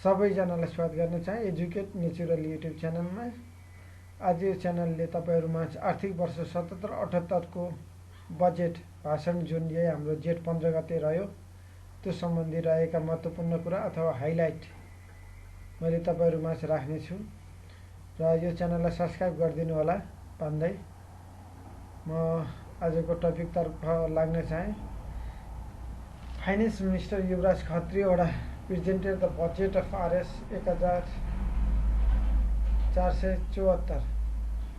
सबैजनालाई स्वागत गर्न चाहे एजुकेट नेचुरल युट्युब च्यानलमा। आज यो च्यानलले तपाईहरुमा आर्थिक वर्ष 77-78 को बजेट भाषण जुन यही हाम्रो जेठ 15 गते रह्यो त्यो सम्बन्धी रहेका महत्त्वपूर्ण कुरा अथवा हाइलाइट मैले तपाईहरुमा राख्ने छु र यो च्यानललाई सब्स्क्राइब गरिदिनु होला भन्दै म आजको टपिक तर्फ लाग्न चाहे। Finance minister Yuvraj Khatiwada presented the budget of RS 1474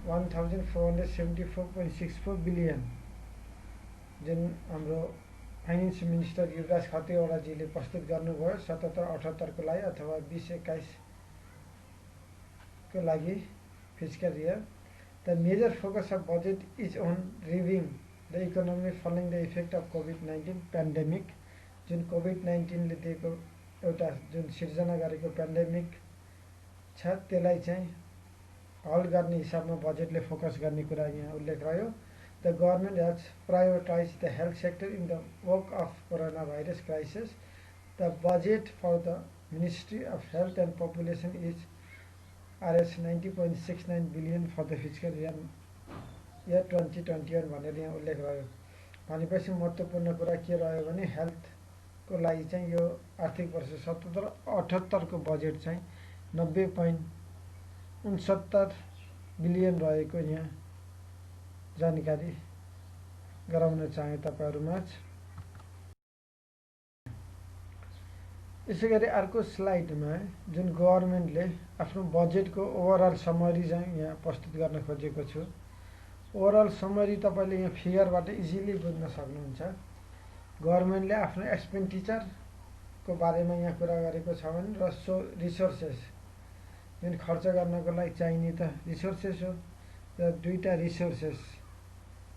1474.64 billion जुन हाम्रो फाइनेन्स मिनिस्टर युवराज खत्रीवडाजीले प्रस्तुत गर्नुभयो 77-78 को लागि अथवा 20-21 को लागि fiscal year. The major focus of budget is on reviewing the economy following the effect of COVID-19 pandemic जुन COVID-19 ले दिएको एउटा जुन सिर्जना गरेको पेन्डेमिक छ त्यसलाई चाहिँ हल गर्ने हिसाबमा बजेटले फोकस गर्ने कुरा यहाँ उल्लेख रह्यो। The government has prioritised the health sector in the work of corona virus crisis. The budget for the ministry of health and population is RS 90.69 billion for the physical year 2021 भनेर यहाँ उल्लेख रह्यो। भनेपछि महत्त्वपूर्ण कुरा के रह्यो भने हेल्थ को लागि चाहिँ यो आर्थिक वर्ष 77-78 को बजेट चाहिँ 90.69 बिलियन रहेको यहाँ जानकारी गराउन चाहे तपाईहरुमा। यसैगरी अर्को स्लाइडमा जुन गभर्नमेन्टले आफ्नो बजेटको ओभरअल समरी चाहिँ यहाँ प्रस्तुत गर्न खोजेको छु। ओभरअल समरी तपाईले यहाँ फिगरबाट इजिली बुझ्न सक्नुहुन्छ। गभर्नमेन्टले आफ्नो एक्सपेन्डिचर को बारेमा यहाँ कुरा गरेको छ भने रिसोर्सेस जुन खर्च गर्नको लागि चाहिने त रिसोर्सेस हो र दुईटा रिसोर्सेस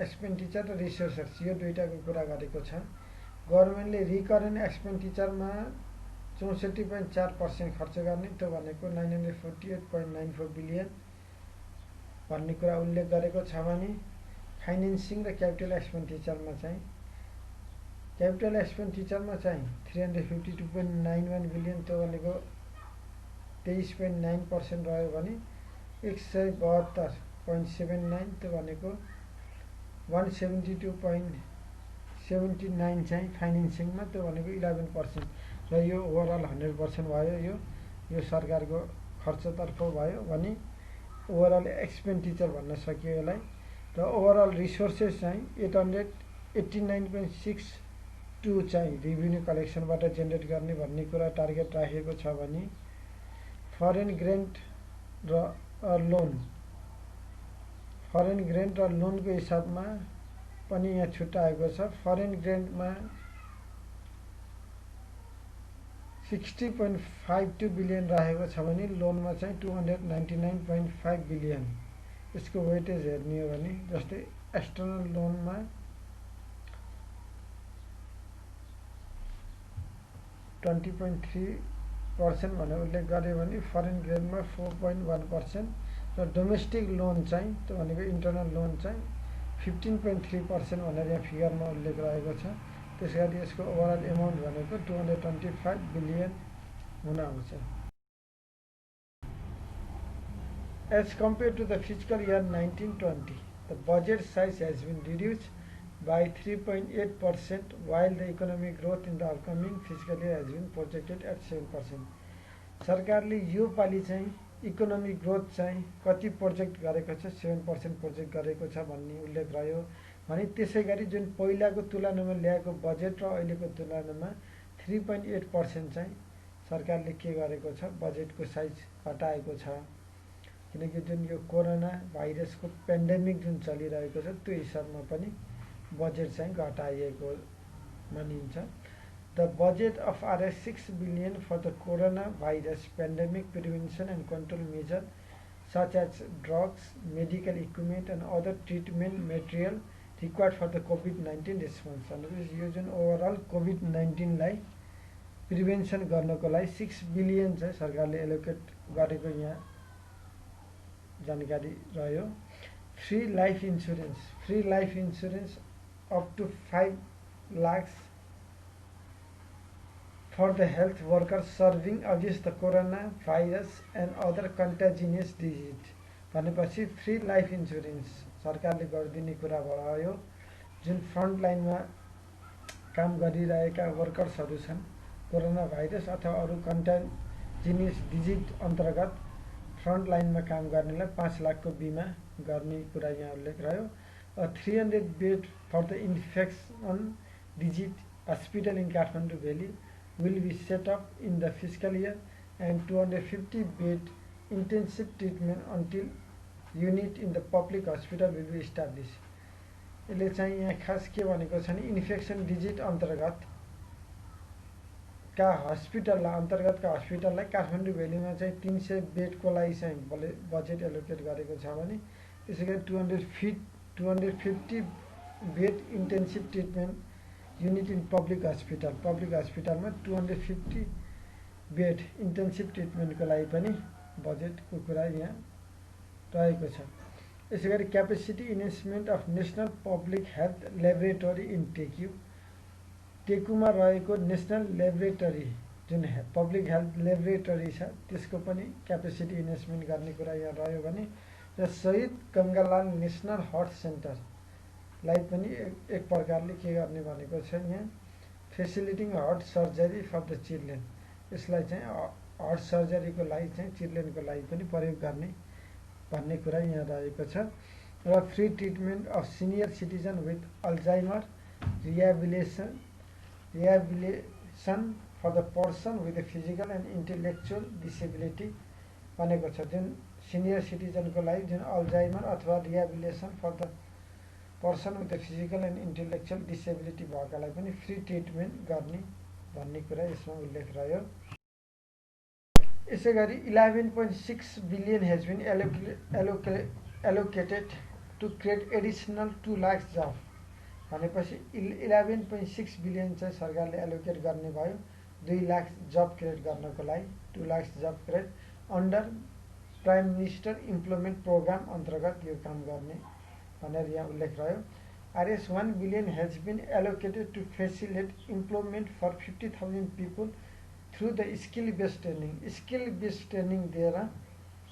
एक्सपेन्डिचर र रिसोर्सेस यो दुईटाको कुरा गरेको छ। गभर्नमेन्टले रिकरेन्ट एक्सपेन्डिचरमा 64.4% खर्च गर्ने त्यो भनेको 948.94 बिलियन भन्ने कुरा उल्लेख गरेको छ भने फाइनेन्सिङ र क्यापिटल एक्सपेन्डिचरमा चाहिँ क्यापिटल एक्सपेन्डिचरमा चाहिँ 352.91 बिलियन त्यो भनेको 23.9% रह्यो भने 172.79 त्यो भनेको 172.79 चाहिँ फाइनेन्सिङमा त्यो भनेको 11% र यो ओभरअल 100% भयो। यो सरकारको खर्चतर्फ भयो भने ओभरअल एक्सपेन्डिचर भन्न सकियो यसलाई। र ओभरअल रिसोर्सेस चाहिँ 889.62 चाहिँ रेभिन्यू कलेक्सनबाट जेनेरेट गर्ने भन्ने कुरा टार्गेट राखेको छ भने फरेन ग्रान्ट र लोनको हिसाबमा पनि यहाँ छुट्याएको छ। फरेन ग्रान्टमा 60.52 बिलियन राखेको छ भने लोनमा चाहिँ 299.5 बिलियन। यसको वेटेज हेर्ने हो भने जस्तै एक्सटर्नल लोनमा 20.3% भनेर उल्लेख गर्यो भने फरेन ग्रान्टमा 4.1% र डोमेस्टिक लोन चाहिँ त्यो भनेको इन्टरनल लोन चाहिँ 15.3% भनेर यहाँ फिगरमा उल्लेख रहेको छ। त्यसैगरी यसको ओभरअल एमाउन्ट भनेको 225 बिलियन हुन आउँछ। As compared to the fiscal year 1920, the budget size has been reduced by 3.8% while the economic growth in the upcoming fiscal year has been projected at 7%. सरकारले यो पालि चाहिँ इकोनोमिक ग्रोथ चाहिँ कति project गरेको छ 7% प्रोजेक्ट गरेको छ भन्ने उल्लेख रह्यो भने त्यसैगरी जुन पहिलाको तुलनामा ल्याएको बजेट र अहिलेको तुलनामा 3.8% चाहिँ सरकारले के गरेको छ बजेटको साइज घटाएको छ। किनकि जुन यो कोरोना भाइरसको पेन्डेमिक जुन चलिरहेको छ त्यो हिसाबमा पनि बजेट चाहिँ घटाइएको मानिन्छ। The budget of RS 6 billion for the coronavirus pandemic prevention and control measures such as drugs, medical equipment and other treatment material required for the COVID-19 response. यो जुन ओभरअल COVID-19 लाई प्रिभेन्सन गर्नको लागि 6 billion चाहिँ सरकारले allocate गरेको यहाँ जानकारी रह्यो। Free life insurance up to 5 lakhs for the health workers serving against the coronavirus and other contagious disease भनेपछि फ्री लाइफ इन्सुरेन्स सरकारले गरिदिने कुरा भयो। जुन फ्रन्ट लाइनमा काम गरिरहेका वर्कर्सहरू छन् कोरोना भाइरस अथवा अरू कन्टाजिनियस डिजिज अन्तर्गत फ्रन्ट लाइनमा काम गर्नेलाई 5 लाखको बिमा गर्ने कुरा यहाँ उल्लेख रह्यो। 300 bed for the infection disease hospital in Kathmandu valley will be set up in the fiscal year and 250 bed intensive treatment until unit in the public hospital will be established. यसले चाहिँ यहाँ खास के भनेको छ भने इन्फेक्सन डिजिज अन्तर्गतका हस्पिटललाई काठमाडौँ भ्यालीमा चाहिँ 300 बेडको लागि चाहिँ बजेट एलोकेट गरेको छ भने त्यसै गरी 250 bed intensive treatment unit in public हस्पिटलमा 250 बेड इन्टेन्सिभ ट्रिटमेन्टको लागि पनि बजेटको कुरा यहाँ रहेको छ। यसै गरी capacity enhancement of national public health laboratory in टेकुमा रहेको नेसनल ल्याबोरेटरी जुन पब्लिक हेल्थ ल्याबोरेटरी छ त्यसको पनि क्यापेसिटी इन्हेन्समेन्ट गर्ने कुरा यहाँ रह्यो भने र शहीद गङ्गालाल नेसनल हार्ट सेन्टरलाई पनि एक प्रकारले के गर्ने भनेको छ यहाँ facilitating heart surgery for the children यसलाई चाहिँ हार्ट सर्जरीको लागि चाहिँ चिल्ड्रेनको लागि पनि प्रयोग गर्ने भन्ने कुरा यहाँ रहेको छ र free treatment of senior citizen with Alzheimer rehabilitation for the person with the physical and intellectual disability भनेको छ। जुन सिनियर सिटिजनको लागि जुन अल्जाइमर अथवा rehabilitation for the person with the physical and intellectual disability भएकालाई पनि फ्री ट्रिटमेन्ट गर्ने भन्ने कुरा यसमा उल्लेख रह्यो। यसै गरी 11.6 billion has been allocated to create additional 2 lakh job भनेपछि 11.6 बिलियन चाहिँ सरकारले एलोकेट गर्ने भयो 2 लाख जब क्रिएट गर्नको लागि 2 lakh job create under prime minister employment program अन्तर्गत यो काम गर्ने भनेर यहाँ उल्लेख रह्यो। RS 1 billion has been allocated to facilitate employment for 50,000 people through the skill-based training. Skill-based training दिएर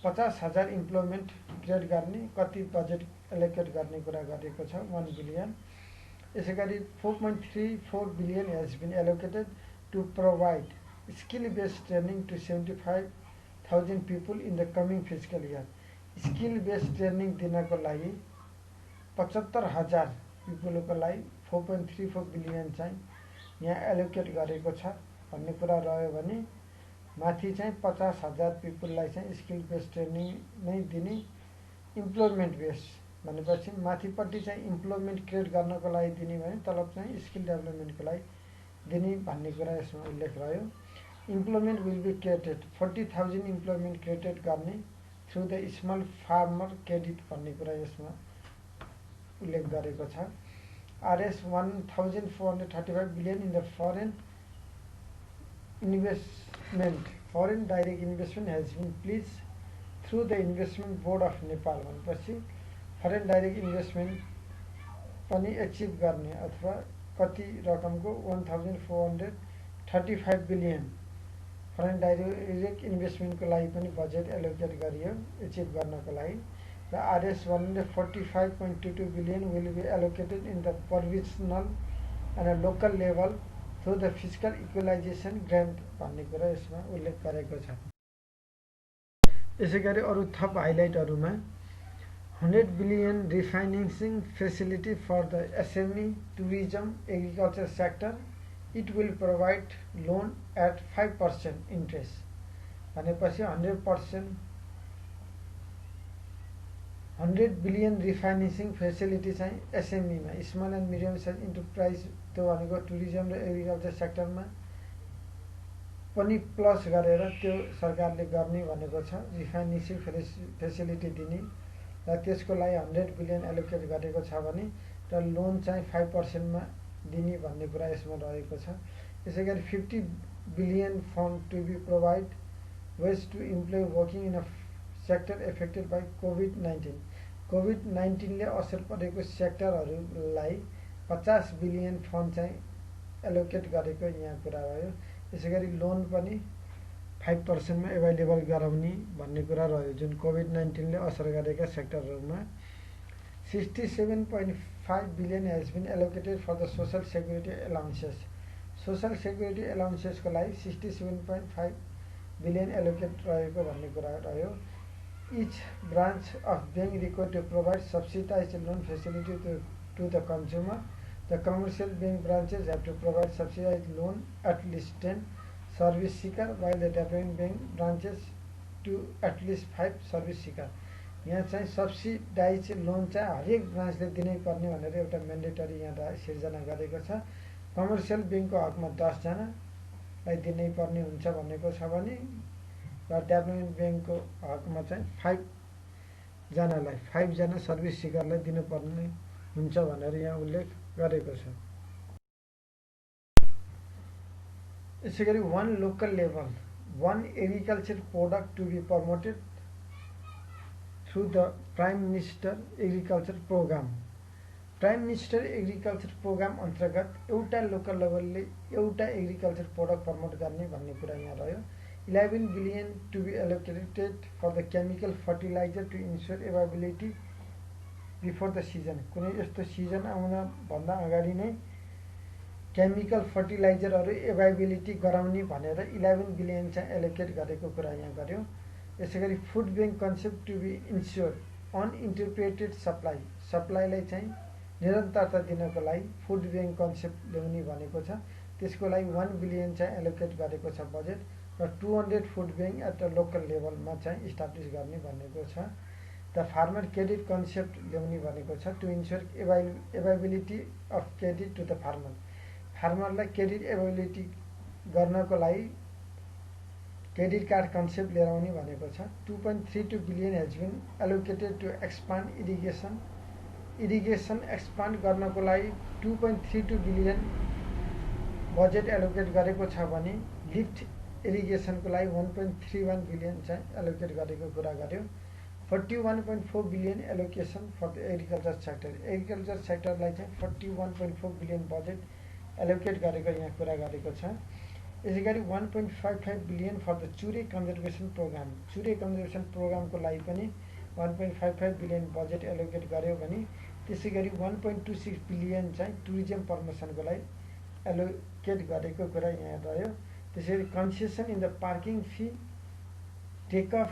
50,000 इम्प्लोइमेन्ट क्रिएट गर्ने कति बजेट एलोकेट गर्ने कुरा गरेको छ 1 बिलियन। यसै गरी 4.34 billion has been allocated to provide skill-based training to 75,000 people in the coming fiscal year. skill-based training दिनको लागि 75,000 पिपुलको लागि 4.34 बिलियन चाहिँ यहाँ एलोकेट गरेको छ भन्ने कुरा रह्यो भने माथि चाहिँ 50,000 पिपुललाई चाहिँ स्किल बेस्ड ट्रेनिङ नै दिने इम्प्लोइमेन्ट बेस भनेपछि माथिपट्टि चाहिँ इम्प्लोइमेन्ट क्रिएट गर्नको लागि दिने भने तलब चाहिँ स्किल डेभलपमेन्टको लागि दिने भन्ने कुरा यसमा उल्लेख रह्यो। Employment will be created 40,000 employment created गर्ने through the small farmer credit भन्ने कुरा यसमा उल्लेख गरेको छ। RS 1,435 billion in the foreign investment foreign direct investment has been pledged through the investment board of Nepal भनेपछि फरेन डाइरेक्ट इन्भेस्टमेन्ट पनि achieve गर्ने अथवा कति रकमको 1,435 बिलियन फरेन डाइरेक्ट इन्भेस्टमेन्टको लागि पनि बजेट एलोकेट गरियो एचिभ गर्नको लागि र RS 145.22 billion will be allocated in the provincial and local level through the fiscal equalization grant भन्ने कुरा यसमा उल्लेख गरेको छ। यसै गरी अरू थप हाइलाइटहरूमा 100 billion refinancing facility for the SME tourism agriculture sector it will provide loan at 5% interest भनेपछि 100 बिलियन रिफाइनेन्सिङ फेसिलिटी चाहिँ एसएमईमा small and medium size enterprise त्यो भनेको टुरिज्म र एग्रिकल्चर सेक्टरमा पनि प्लस गरेर त्यो सरकारले गर्ने भनेको छ रिफाइनेन्सिङ फेसिलिटी दिने र त्यसको लागि 100 बिलियन एलोकेट गरेको छ भने र लोन चाहिँ 5% मा दिने भन्ने कुरा यसमा रहेको छ। यसै गरी 50 billion fund to be provide wage to employ working in a sector affected by कोभिड-19 ले असर परेको सेक्टरहरूलाई 50 बिलियन फन्ड चाहिँ एलोकेट गरेको यहाँ कुरा भयो। यसैगरी लोन पनि 5% मा एभाइलेबल गराउने भन्ने कुरा रह्यो। जुन कोभिड-19 ले असर गरेका सेक्टरहरूमा 67.5 billion has been allocated for the social security allowances. Social security allowances को लागि 67.5 billion allocate रहेको भन्ने कुरा रह्यो। Each branch of bank required to provide subsidized loan facility to the consumer. The commercial bank branches have to provide subsidized loan at least 10 service seeker, while the development bank branches to at least 5 service seeker. यहाँ चाहिँ subsidise loan चाहिँ हरेक ब्रान्चले दिनै पर्ने भनेर एउटा mandatory यहाँ सिर्जना गरेको छ। कमर्सियल ब्याङ्कको हकमा 10 जनालाई दिनै पर्ने हुन्छ भनेको छ भने र डेभलपमेन्ट ब्याङ्कको हकमा चाहिँ 5 जना सर्भिस सिकरलाई दिनुपर्ने हुन्छ भनेर यहाँ उल्लेख गरेको छ। यसैगरी one local level, one agriculture product to be promoted through the Prime Minister Agriculture Program. Prime Minister Agriculture Program अन्तर्गत एउटा लोकल लेभलले एउटा एग्रिकल्चर प्रोडक्ट प्रमोट गर्ने भन्ने कुरा यहाँ रह्यो। 11 billion to be allocated for the chemical fertilizer to ensure availability before the season. कुनै यस्तो सिजन आउन भन्दा अगाडि नै केमिकल फर्टिलाइजरहरू एभाइबिलिटी गराउने भनेर 11 बिलियन चाहिँ एलोकेट गरेको कुरा यहाँ गर्यो। यसैगरी food bank concept to be ensure uninterpreted सप्लाईलाई चाहिँ निरन्तरता दिनको लागि फुड बैंक कन्सेप्ट ल्याउने भनेको छ। त्यसको लागि 1 बिलियन चाहिँ एलोकेट गरेको छ बजेट र 200 food bank at the local लेभलमा चाहिँ इस्टाब्लिस गर्ने भनेको छ। द फार्मर क्रेडिट कन्सेप्ट ल्याउने भनेको छ to ensure availability of credit to the फार्मरलाई क्रेडिट एभाइबिलिटी गर्नको लागि क्रेडिट कार्ड कन्सेप्ट लिएर आउने भनेको छ। 2.32 billion has been allocated to expand irrigation expand गर्नको लागि 2.32 बिलियन बजेट एलोकेट गरेको छ भने लिफ्ट इरिगेसनको लागि 1.31 बिलियन चाहिँ एलोकेट गरेको कुरा गर्यो। 41.4 billion allocation for the agriculture सेक्टरलाई चाहिँ 41.4 बिलियन बजेट एलोकेट गरेको यहाँ कुरा गरेको छ। यसैगरी 1.55 billion for the Chure conservation प्रोग्रामको लागि पनि 1.55 बिलियन बजेट एलोकेट गर्यो भने त्यसैगरी 1.26 बिलियन चाहिँ टुरिज्म प्रमोसनको लागि एलोकेट गरेको कुरा यहाँ रह्यो। त्यसैगरी concession in the parking fee take off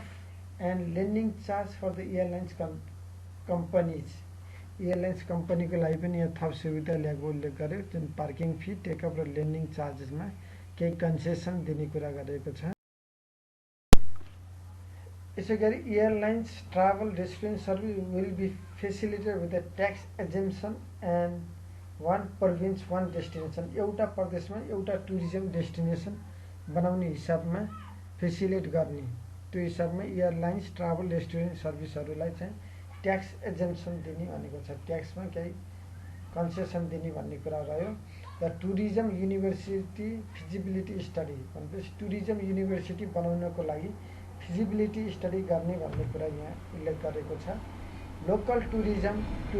and landing charge for the airlines कम्पनीको लागि पनि यहाँ थप सुविधा ल्याएको उल्लेख गर्यो। जुन पार्किङ फी टेकअप र ल्यान्डिङ चार्जेसमा केही कन्सेसन दिने कुरा गरेको छ। यसैगरी airlines travel restaurant service will be facilitated with the tax exemption and one province one destination. एउटा प्रदेशमा एउटा टुरिज्म डेस्टिनेसन बनाउने हिसाबमा फेसिलिटेट गर्ने, त्यो हिसाबमा एयरलाइन्स ट्राभल रेस्टुरेन्ट सर्भिसहरूलाई चाहिँ ट्याक्स एक्जेम्पसन दिने भनेको छ। ट्याक्समा केही कन्सेसन दिने भन्ने कुरा रह्यो। The tourism university feasibility study भनेपछि टुरिज्म युनिभर्सिटी बनाउनको लागि फिजिबिलिटी स्टडी गर्ने भन्ने कुरा यहाँ उल्लेख गरेको छ। Local tourism to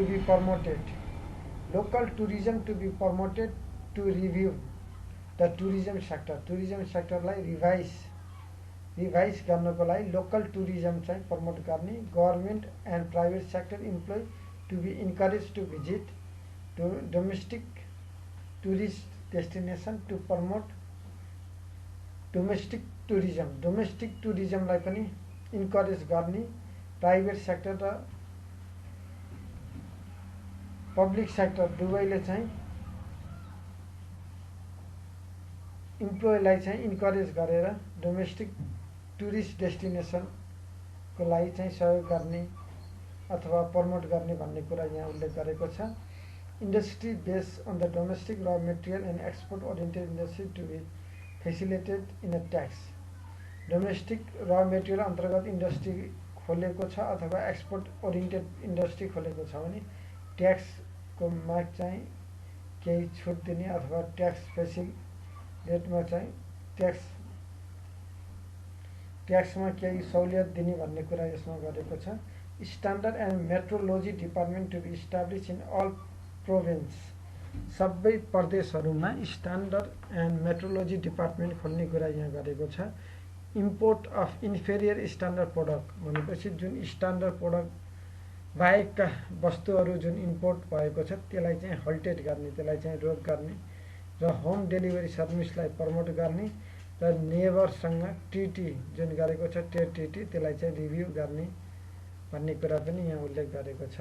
be promoted to review the tourism सेक्टरलाई रिभाइज गर्नको लागि लोकल टुरिज्म चाहिँ प्रमोट गर्ने। Government and private sector employee to be encourage to visit domestic tourist destination to promote domestic टुरिज्मलाई पनि इन्करेज गर्ने। प्राइवेट सेक्टर र public sector दुवैले चाहिँ इम्प्लोइलाई चाहिँ इन्करेज गरेर डोमेस्टिक टुरिस्ट डेस्टिनेसनको लागि चाहिँ सहयोग गर्ने अथवा प्रमोट गर्ने भन्ने कुरा यहाँ उल्लेख गरेको छ। Industry based on the domestic raw material and export oriented industry to be facilitated in a tax. Domestic र मेटेरियल अन्तर्गत इन्डस्ट्री खोलेको छ अथवा एक्सपोर्ट ओरिएन्टेड इन्डस्ट्री खोलेको छ भने ट्याक्सको मा चाहिँ केही छुट दिने अथवा ट्याक्स फेसिलिटेटमा चाहिँ ट्याक्समा केही सहुलियत दिने भन्ने कुरा यसमा गरेको छ। Standard and metrology department to be establish in all province सबै प्रदेशहरूमा स्ट्यान्डर्ड एन्ड मेट्रोलोजी डिपार्टमेन्ट खोल्ने कुरा यहाँ गरेको छ। Import of inferior standard product भनेपछि जुन स्ट्यान्डर्ड प्रोडक्ट बाहेकका वस्तुहरू जुन इम्पोर्ट भएको छ त्यसलाई चाहिँ हल्टेड गर्ने, त्यसलाई चाहिँ रोक गर्ने र होम डेलिभरी सर्भिसलाई प्रमोट गर्ने र नेबरसँग ट्रिटी जुन गरेको छ ट्रेड ट्रिटी त्यसलाई चाहिँ रिभ्यू गर्ने भन्ने कुरा पनि यहाँ उल्लेख गरेको छ।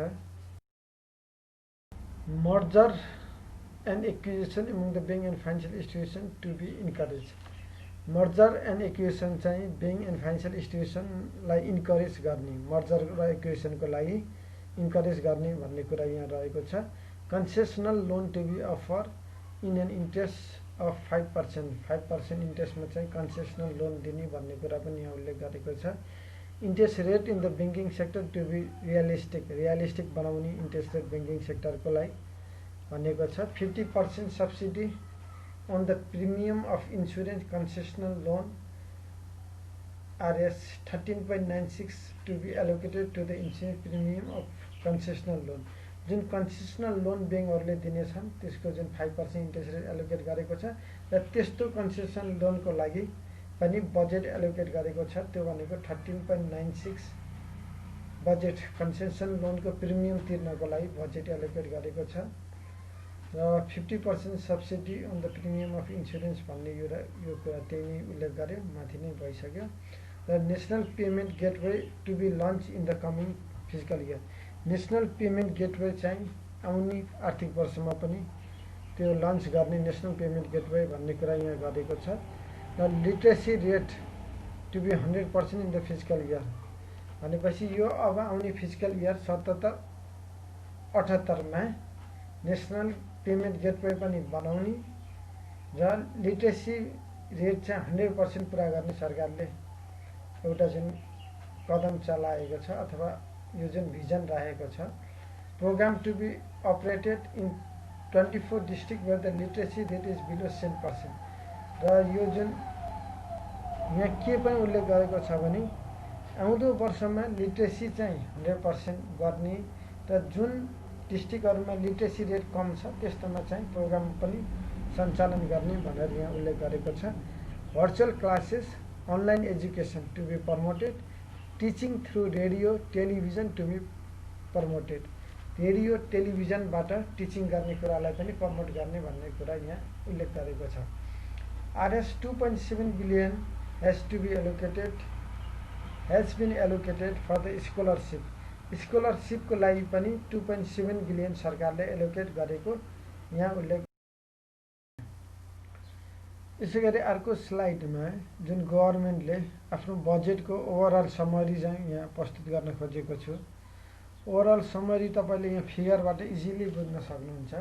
Merger and acquisition among the bank and financial institution to be encourage. Merger and acquisition चाहिँ ब्याङ्क एन्ड फाइनेन्सियल इन्स्टिट्युसनलाई इन्करेज गर्ने, मर्जर र एक्विजिसनको लागि इन्करेज गर्ने भन्ने कुरा यहाँ रहेको छ। Concessional loan to be offer in an interest of 5%, 5% इन्ट्रेस्टमा चाहिँ कन्सेसनल लोन दिने भन्ने कुरा पनि यहाँ उल्लेख गरेको छ। Interest rate in the banking sector to be realistic बनाउने इन्ट्रेस्ट रेट ब्याङ्किङ सेक्टरको लागि भनेको छ। 50% subsidy on the premium of insurance concessional loan RS 13.96 to be allocated to the insurance premium of concessional loan. जुन concessional loan ब्याङ्कहरूले दिनेछन् त्यसको जुन 5% interest rate allocate गरेको छ र त्यस्तो कन्सेसनल लोनको लागि पनि बजेट एलोकेट गरेको छ। त्यो भनेको 13.96 बजेट कन्सेसन लोनको प्रिमियम तिर्नको लागि बजेट एलोकेट गरेको छ र 50% subsidy on the premium of insurance भन्ने यो कुरा त्यही नै उल्लेख गर्यो, माथि नै भइसक्यो। र national payment gateway to be launch in the coming physical year. National payment gateway चाहिँ आउने आर्थिक वर्षमा पनि त्यो लन्च गर्ने नेसनल पेमेन्ट गेटवे भन्ने कुरा यहाँ गरेको छ। र literacy rate to be 100% in the physical year भनेपछि यो अब आउने फिजिकल इयर 77-78मा नेसनल पेमेन्ट गेटवे पनि बनाउने र लिट्रेसी रेट चाहिँ 100% पुरा गर्ने सरकारले एउटा जुन कदम चलाएको छ अथवा यो जुन भिजन राखेको छ। Programme to be operated in 24 district where the literacy rate is below 7%। र यो जुन यहाँ के पनि उल्लेख गरेको छ भने आउँदो वर्षमा लिट्रेसी चाहिँ 100% गर्ने र जुन डिस्ट्रिक्टहरूमा लिट्रेसी रेट कम छ त्यस्तोमा चाहिँ प्रोग्राम पनि सञ्चालन गर्ने भनेर यहाँ उल्लेख गरेको छ। Virtual classes online education to be promoted, teaching through radio television to be promoted. Radio टेलिभिजनबाट टिचिङ गर्ने कुरालाई पनि प्रमोट गर्ने भन्ने कुरा यहाँ उल्लेख गरेको छ। RS 2.7 billion has to be allocated, has been allocated for the scholarship। स्कॉलरशिपको लागि पनि 2.7 बिलियन सरकारले एलोकेट गरेको यहाँ उल्लेख। यसै गरी अर्को स्लाइडमा जुन गभर्नमेन्टले आफ्नो बजेटको ओभरअल समरी चाहिँ यहाँ प्रस्तुत गर्न खोजेको छु। ओभरअल समरी तपाईँले यहाँ फिगरबाट इजिली बुझ्न सक्नुहुन्छ।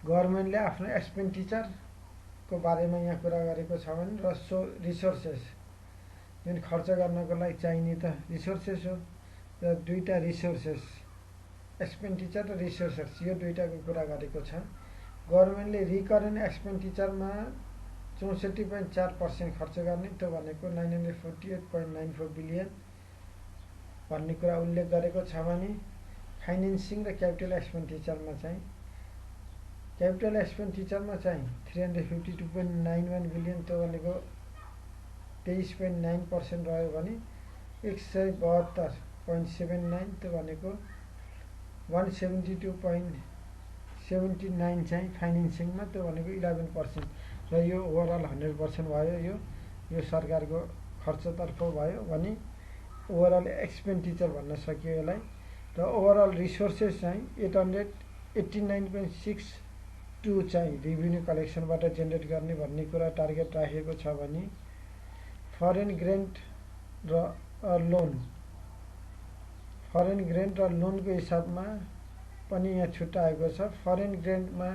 गभर्नमेन्टले आफ्नो एक्सपेन्डिचरको बारेमा यहाँ कुरा गरेको छ भने र रिसोर्सेस जुन खर्च गर्नको लागि चाहिने त रिसोर्सेस हो र दुईटा रिसोर्सेस एक्सपेन्डिचर र रिसोर्सेस यो दुईटाको कुरा गरेको छ। गभर्नमेन्टले रिकरेन्ट एक्सपेन्डिचरमा 64.4% खर्च गर्ने, त्यो भनेको 948.94 बिलियन भन्ने कुरा उल्लेख गरेको छ भने फाइनेन्सिङ र क्यापिटल एक्सपेन्डिचरमा चाहिँ 352.91 बिलियन, त्यो भनेको 23.9% रह्यो भने 172.79 त्यो भनेको 172.79 चाहिँ फाइनेन्सिङमा, त्यो भनेको 11% र यो ओभरअल 100% भयो। यो सरकारको खर्चतर्फ भयो भने ओभरअल एक्सपेन्डिचर भन्न सकियो यसलाई। र ओभरअल रिसोर्सेस चाहिँ 889.62 चाहिँ रेभिन्यू कलेक्सनबाट जेनेरेट गर्ने भन्ने कुरा टार्गेट राखेको छ भने फरेन ग्रान्ट र लोनको हिसाबमा पनि यहाँ छुट्याएको छ। फरेन ग्रान्टमा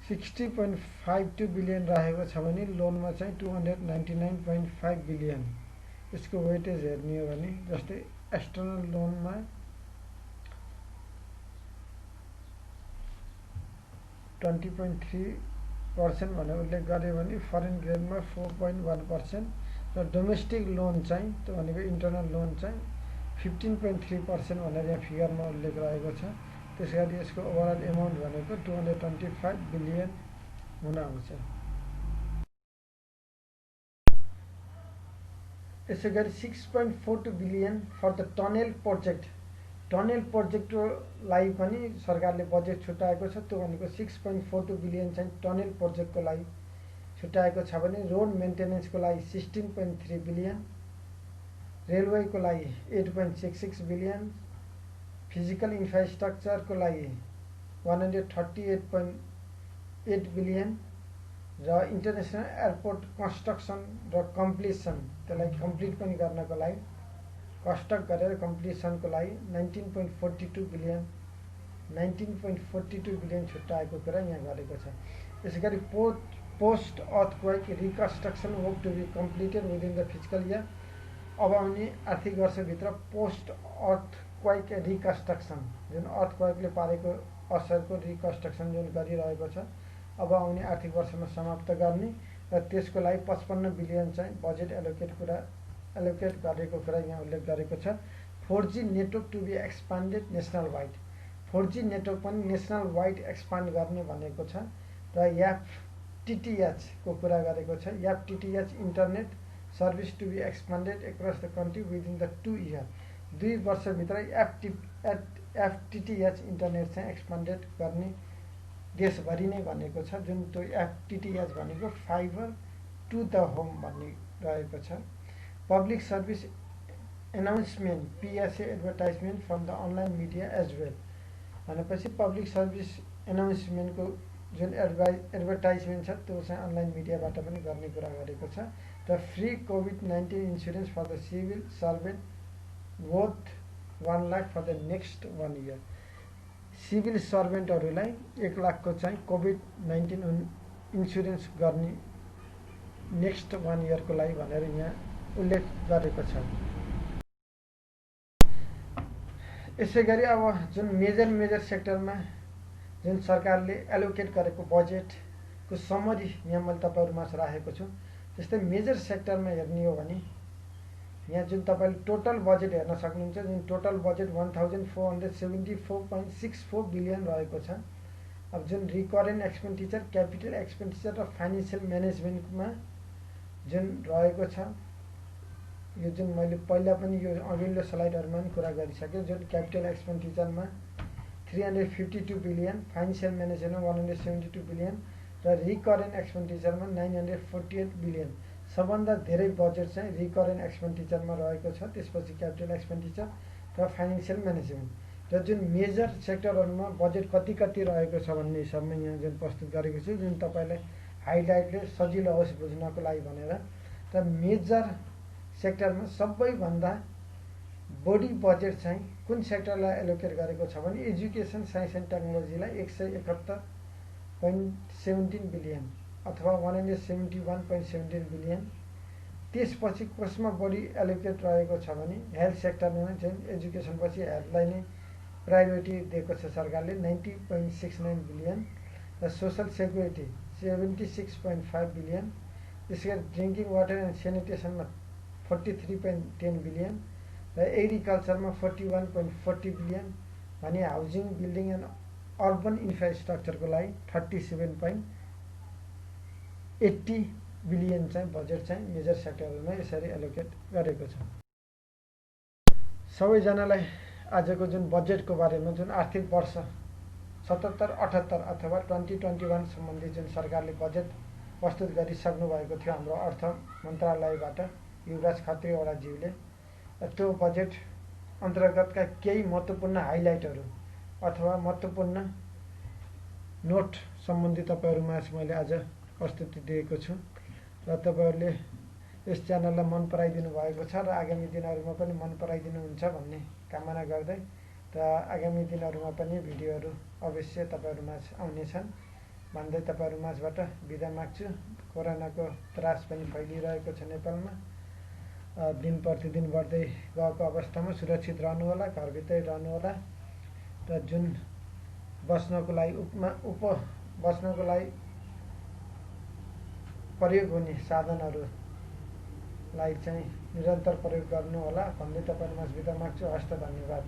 60.52 बिलियन राखेको छ भने लोनमा चाहिँ 299.5 बिलियन। यसको वेटेज हेर्ने हो भने जस्तै एक्सटर्नल लोनमा 20.3% भनेर उल्लेख गर्यो भने फरेन ग्रान्टमा 4.1% र डोमेस्टिक लोन चाहिँ त्यो भनेको इन्टरनल लोन चाहिँ 15.3% भनेर यहाँ फिगरमा उल्लेख रहेको छ। त्यसैगरी यसको ओभरअल एमाउन्ट भनेको 225 बिलियन हुन आउँछ। यसैगरी 6.42 billion for the tunnel project. Tunnel प्रोजेक्टलाई पनि सरकारले बजेट छुट्याएको छ। त्यो भनेको 6.42 बिलियन चाहिँ टनेल प्रोजेक्टको लागि छुट्याएको छ भने रोड मेन्टेनेन्सको लागि 16.3 बिलियन, रेलवेको लागि 8.66 बिलियन, फिजिकल इन्फ्रास्ट्रक्चरको लागि 138.8 बिलियन र इन्टरनेसनल एयरपोर्ट कन्स्ट्रक्सन र कम्प्लिसन, त्यसलाई कम्प्लिट पनि गर्नको लागि कन्स्ट्रक्ट गरेर कम्प्लिसनको लागि 19.42 बिलियन छुट्याएको कुरा यहाँ गरेको छ। यसैगरी post earthquake reconstruction work to be completed within the physical year. अब आउने आर्थिक वर्षभित्र पोस्ट अर्थक्वेक रिकन्स्ट्रक्सन, जुन अर्थक्वेकले पारेको असरको रिकन्स्ट्रक्सन जुन गरिरहेको छ, अब आउने आर्थिक वर्षमा समाप्त गर्ने र त्यसको लागि 55 बिलियन चाहिँ बजेट एलोकेट गरेको कुरा यहाँ उल्लेख गरेको छ। 4G network to be expanded national wide. 4G network पनि नेसनल वाइड एक्सपान्ड गर्ने भनेको छ र FTTH को कुरा गरेको छ। FTTH internet service to be expanded across the country within the 2 year. 2 वर्षभित्र FTTH इन्टरनेट चाहिँ एक्सपान्डेड गर्ने देशभरि नै भनेको छ। जुन त्यो FTTH भनेको फाइबर टु द होम भन्ने रहेको छ। Public service announcement PSA advertisement from the online media as well भनेपछि पब्लिक सर्भिस एनाउन्समेन्टको जुन एडभर्टाइजमेन्ट छ त्यो चाहिँ अनलाइन मिडियाबाट पनि गर्ने कुरा गरेको छ। र free COVID-19 insurance for the civil servant worth 1 lakh for the next 1 year. Civil सर्भेन्टहरूलाई 1 लाखको चाहिँ COVID-19 इन्सुरेन्स गर्ने नेक्स्ट 1 इयरको लागि भनेर यहाँ उल्लेख गरेको छ। यसैगरी अब जुन मेजर सेक्टरमा जुन सरकारले एलोकेट गरेको बजेटको समरी यहाँ मैले तपाईँहरूमा राखेको छु। जस्तै मेजर सेक्टरमा हेर्ने हो भने यहाँ जुन तपाईँले टोटल बजेट हेर्न सक्नुहुन्छ। जुन टोटल बजेट 1474.64 बिलियन रहेको छ। अब जुन रिकरेन्ट एक्सपेन्डिचर, क्यापिटल एक्सपेन्डिचर र फाइनेन्सियल म्यानेजमेन्टमा जुन रहेको छ, यो जुन मैले पहिला पनि यो अघिल्लो स्लाइडहरूमा पनि कुरा गरिसकेँ। जुन क्यापिटल एक्सपेन्डिचरमा 352 बिलियन, फाइनेन्सियल म्यानेजमेन्टमा 172 बिलियन र रिकरेन्ट एक्सपेन्डिचरमा 948 बिलियन। सबभन्दा धेरै बजेट चाहिँ रिकरेन्ट एक्सपेन्डिचरमा रहेको छ, त्यसपछि क्यापिटल एक्सपेन्डिचर र फाइनेन्सियल म्यानेजमेन्ट। र जुन मेजर सेक्टरहरूमा बजेट कति रहेको छ भन्ने हिसाबमा यहाँ जुन प्रस्तुत गरेको छु, जुन तपाईँलाई हाइलाइटले सजिलो होस् बुझ्नको लागि भनेर। र मेजर सेक्टरमा सबैभन्दा बढी बजेट चाहिँ कुन सेक्टरलाई एलोकेट गरेको छ भने एजुकेसन, साइन्स एन्ड टेक्नोलोजीलाई 171.17 बिलियन अथवा 171.17 बिलियन। त्यसपछि कसमा बढी एलोकेट रहेको छ भने हेल्थ सेक्टरमा चाहिँ एजुकेसनपछि हेल्थलाई नै प्रायोरिटी दिएको छ सरकारले 90.69 बिलियन र सोसल सेक्युरिटी 76.5 बिलियन। त्यसैगरी ड्रिङ्किङ वाटर एन्ड सेनिटेसनमा 43.10 बिलियन र एग्रिकल्चरमा 41.40 बिलियन भने हाउसिङ, बिल्डिङ एन्ड अर्बन इन्फ्रास्ट्रक्चरको लागि 37.80 बिलियन चाहिँ बजेट चाहिँ मेजर सेक्टरहरूमा यसरी एलोकेट गरेको छ। सबैजनालाई आजको जुन बजेटको बारेमा, जुन आर्थिक वर्ष 77-78 अथवा 2021 सम्बन्धी जुन सरकारले बजेट प्रस्तुत गरिसक्नु भएको थियो हाम्रो अर्थ मन्त्रालयबाट युवराज खत्रीवालाज्यूले, त्यो बजेट अन्तर्गतका केही महत्त्वपूर्ण हाइलाइटहरू अथवा महत्त्वपूर्ण नोट सम्बन्धी तपाईँहरूमा मैले आज प्रस्तुति दिएको छु र तपाईँहरूले यस च्यानललाई मन पराइदिनु भएको छ र आगामी दिनहरूमा पनि मन पराइदिनुहुन्छ भन्ने कामना गर्दै र आगामी दिनहरूमा पनि भिडियोहरू अवश्य तपाईँहरूमाझ आउनेछन् भन्दै तपाईँहरूमाझबाट बिदा माग्छु। कोरोनाको त्रास पनि फैलिरहेको छ नेपालमा। दिन प्रतिदिन बढ्दै गएको अवस्थामा सुरक्षित रहनुहोला, घरभित्रै रहनुहोला र जुन बस्नको लागि बस्नको लागि प्रयोग हुने साधनहरूलाई चाहिँ निरन्तर प्रयोग गर्नुहोला भन्दै तपाईँहरूमाझ बिदा माग्छु। हस्त, धन्यवाद।